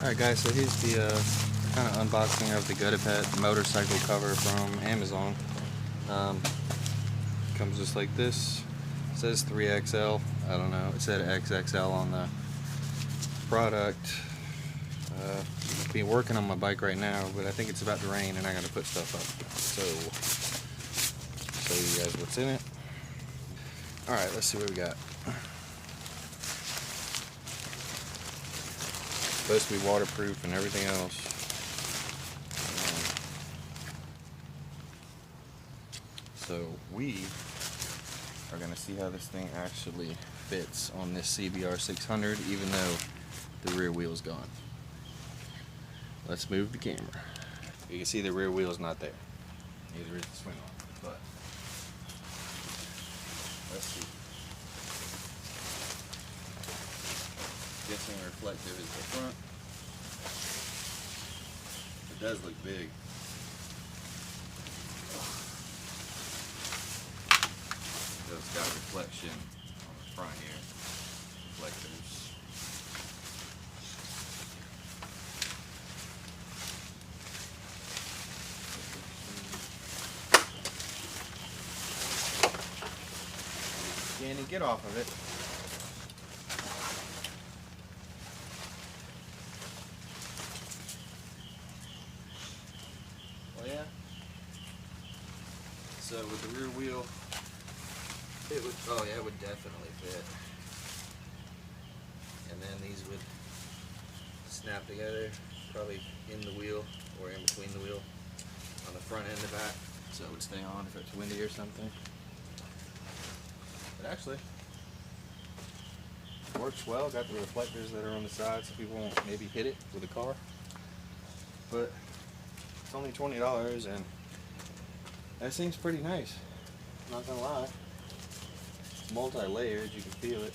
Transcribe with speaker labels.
Speaker 1: Alright guys, so here's the kind of unboxing of the Pet motorcycle cover from Amazon. Comes just like this. It says 3XL. I don't know. It said XXL on the product. Been working on my bike right now, but I think it's about to rain and I gotta put stuff up. So, show you guys what's in it. Alright, let's see what we got. Supposed to be waterproof and everything else. So we are going to see how this thing actually fits on this CBR 600, even though the rear wheel's gone. Let's move the camera. You can see the rear wheel's not there. Neither is the swing arm. But let's see. Guessing reflective is the front. It does look big. So it's got reflection on the front here. Reflectors. Can you get off of it? Yeah. So with the rear wheel, it would, oh yeah, it would definitely fit. And then these would snap together, probably in the wheel or in between the wheel on the front and the back, so it would stay on if it's windy or something. But actually, it works well. Got the reflectors that are on the side so people won't maybe hit it with a car. But it's only $20 and that seems pretty nice. I'm not gonna lie. It's multi-layered, you can feel it.